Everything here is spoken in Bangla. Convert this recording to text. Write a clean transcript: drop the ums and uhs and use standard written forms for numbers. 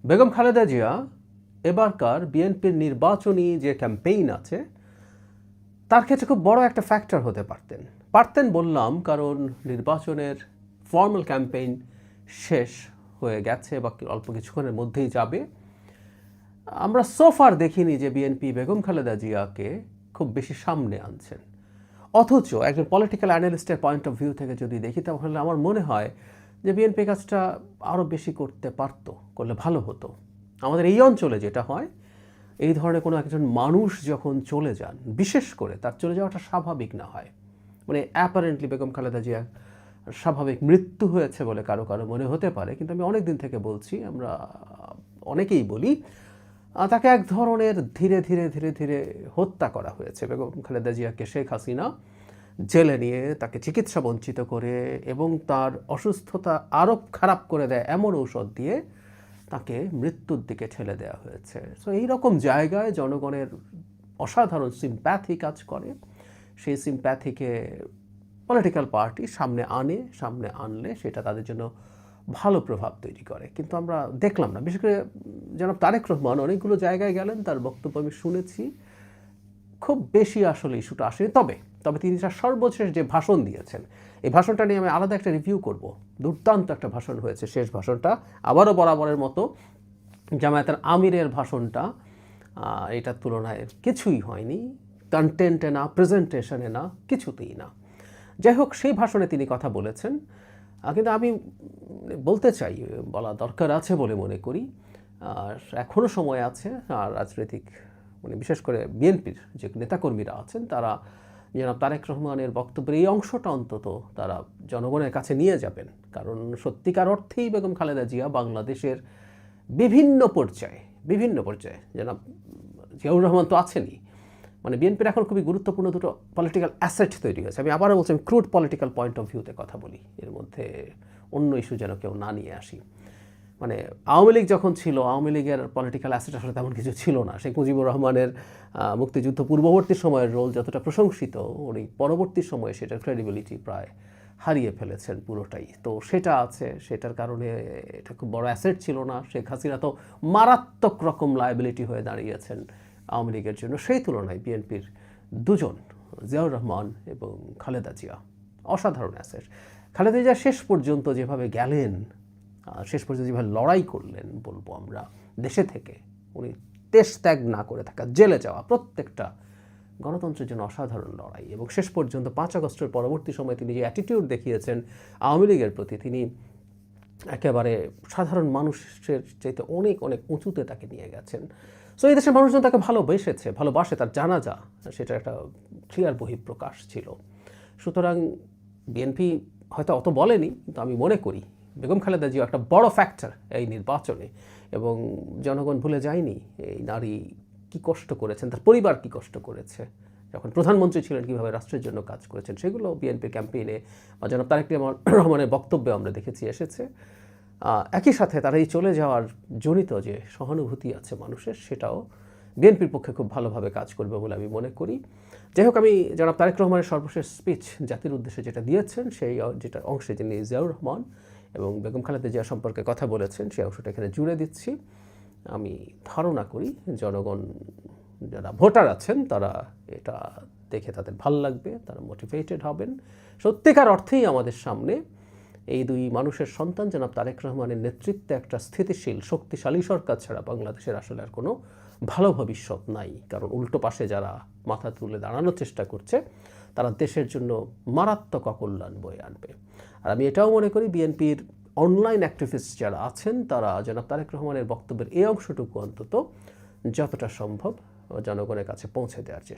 বেগম খালেদা জিয়া এবারকার বিএনপির নির্বাচনী যে ক্যাম্পেইন আছে তার ক্ষেত্রে খুব বড় একটা ফ্যাক্টর হতে পারতেন বললাম কারণ নির্বাচনের ফর্মাল ক্যাম্পেইন শেষ হয়ে গেছে বা অল্প কিছুক্ষণের মধ্যেই যাবে। আমরা সোফার দেখিনি যে বিএনপি বেগম খালেদা জিয়াকে খুব বেশি সামনে আনছেন, অথচ একজন পলিটিক্যাল অ্যানালিস্টের পয়েন্ট অফ ভিউ থেকে যদি দেখি তাহলে আমার মনে হয় যে বিএনপি কাজটা আরও বেশি করতে পারতো, করলে ভালো হতো। আমাদের এই অঞ্চলে যেটা হয়, এই ধরনের কোনো একজন মানুষ যখন চলে যান, বিশেষ করে তার চলে যাওয়াটা স্বাভাবিক না হয়, মানে অ্যাপারেন্টলি বেগম খালেদা জিয়া স্বাভাবিক মৃত্যু হয়েছে বলে কারো কারো মনে হতে পারে, কিন্তু আমি অনেক দিন থেকে বলছি, আমরা অনেকেই বলি তাকে এক ধরনের ধীরে ধীরে ধীরে ধীরে হত্যা করা হয়েছে। বেগম খালেদা জিয়াকে শেখ হাসিনা জেলে নিয়ে তাকে চিকিৎসা বঞ্চিত করে এবং তার অসুস্থতা আরও খারাপ করে দেয় এমন ঔষধ দিয়ে তাকে মৃত্যুর দিকে ঠেলে দেওয়া হয়েছে। সো এইরকম জায়গায় জনগণের অসাধারণ সিম্প্যাথি কাজ করে। সেই সিম্প্যাথিকে পলিটিক্যাল পার্টি সামনে আনলে সেটা তাদের জন্য ভালো প্রভাব তৈরি করে, কিন্তু আমরা দেখলাম না। বিশেষ করে জনাব তারেক রহমান অনেকগুলো জায়গায় গেলেন, তার বক্তব্য আমি শুনেছি, খুব বেশি আসলে ইস্যুটা আসেনি। তবে তিনি তার সর্বশেষ যে ভাষণ দিয়েছেন, এই ভাষণটা নিয়ে আমি আলাদা একটা রিভিউ করব। দুর্দান্ত একটা ভাষণ হয়েছে শেষ ভাষণটা, আবারও বরাবরের মতো জামায়াতের আমিরের ভাষণটা এটার তুলনায় কিছুই হয়নি, কন্টেন্টে না, প্রেজেন্টেশনে না, কিছুতেই না। যাই হোক, সেই ভাষণে তিনি কথা বলেছেন, কিন্তু আমি বলতে চাই, বলা দরকার আছে বলে মনে করি। আর এখনও সময় আছে। আর রাজনৈতিক বিশেষ করে বিএনপির যে নেতাকর্মীরা আছেন, তারা জনাব তারেক রহমানের বক্তব্যের এই অংশটা অন্তত তারা জনগণের কাছে নিয়ে যাবেন। কারণ সত্যিকার অর্থেই বেগম খালেদা জিয়া বাংলাদেশের বিভিন্ন পর্যায়ে জনাব জিয়াউর রহমান তো আছেনই, বিএনপির এখন খুবই গুরুত্বপূর্ণ দুটো পলিটিক্যাল অ্যাসেট তৈরি হয়েছে। আমি আবারও বলছি, আমি ক্রুড পলিটিক্যাল পয়েন্ট অফ ভিউতে কথা বলি, এর মধ্যে অন্য ইস্যু যেন কেউ না নিয়ে আসি। আওয়ামী লীগ যখন ছিল, আওয়ামী লীগের পলিটিক্যাল অ্যাসেট আসলে তেমন কিছু ছিল না। শেখ মুজিবুর রহমানের মুক্তিযুদ্ধ পূর্ববর্তী সময়ের রোল যতটা প্রশংসিত, উনি পরবর্তী সময়ে সেটার ক্রেডিবিলিটি প্রায় হারিয়ে ফেলেছেন পুরোটাই। তো সেটা আছে, সেটার কারণে এটা খুব বড় অ্যাসেট ছিল না। শেখ হাসিনা তো মারাত্মক রকম লায়াবিলিটি হয়ে দাঁড়িয়েছেন আওয়ামী লীগের জন্য। সেই তুলনায় বিএনপির দুজন, জিয়াউর রহমান এবং খালেদা জিয়া, অসাধারণ অ্যাসেট। খালেদা জিয়া শেষ পর্যন্ত যেভাবে গেলেন, শেষ পর্যন্ত যেভাবে লড়াই করলেন, বলবো আমরা দেশে থেকে, উনি দেশ ত্যাগ না করে থাকা, জেলে যাওয়া, প্রত্যেকটা গণতন্ত্রের জন্য অসাধারণ লড়াই। এবং শেষ পর্যন্ত 5 আগস্টের পরবর্তী সময়ে তিনি যে অ্যাটিটিউড দেখিয়েছেন আওয়ামী লীগের প্রতি, তিনি একেবারে সাধারণ মানুষের চাইতে অনেক অনেক উঁচুতে তাকে নিয়ে গেছেন। সো এই দেশের মানুষজন তাকে ভালোবাসে, তার জানাজা সেটা একটা ক্লিয়ার বহিঃপ্রকাশ ছিল। সুতরাং বিএনপি হয়তো অত বলেনি, কিন্তু আমি মনে করি বেগম খালেদা জিয়া একটা বড় ফ্যাক্টর এই নির্বাচনে। এবং জনগণ ভুলে যায়নি এই নারী কী কষ্ট করেছেন, তার পরিবার কী কষ্ট করেছে, যখন প্রধানমন্ত্রী ছিলেন কীভাবে রাষ্ট্রের জন্য কাজ করেছেন, সেগুলো বিএনপির ক্যাম্পেইনে বা জনাব তারেক রহমানের বক্তব্যে আমরা দেখেছি এসেছে। একই সাথে তার এই চলে যাওয়ার জনিত যে সহানুভূতি আছে মানুষের, সেটাও বিএনপির পক্ষে খুব ভালোভাবে কাজ করবে বলে আমি মনে করি। যাই হোক, আমি জনাব তারেক রহমানের সর্বশেষ স্পিচ জাতির উদ্দেশ্যে যেটা দিয়েছেন, সেই যেটা অংশে যিনি জিয়াউর রহমান এবং বেগম খালেদা জিয়া সম্পর্কে কথা বলেছেন, সেই অংশটা এখানে জুড়ে দিচ্ছি। আমি ধারণা করি জনগণ, যারা ভোটার আছেন, তারা এটা দেখে তাদের ভাল লাগবে, তারা মোটিভেটেড হবেন। সত্যিকার অর্থেই আমাদের সামনে এই দুই মানুষের সন্তান জনাব তারেক রহমানের নেতৃত্বে একটা স্থিতিশীল, শক্তিশালী সরকার ছাড়া বাংলাদেশের আসলে আর কোনো ভালো ভবিষ্যৎ নাই। কারণ উল্টো পাশে যারা মাথা তুলে দাঁড়ানোর চেষ্টা করছে, তারা দেশের জন্য মারাত্মক অকল্যাণ বয়ে আনবে। আর আমি এটাও মনে করি বিএনপির অনলাইন অ্যাক্টিভিস্ট যারা আছেন, তারা জনাব তারেক রহমানের বক্তব্যের এই অংশটুকু অন্তত যতটা সম্ভব জনগণের কাছে পৌঁছে দেওয়ার চেষ্টা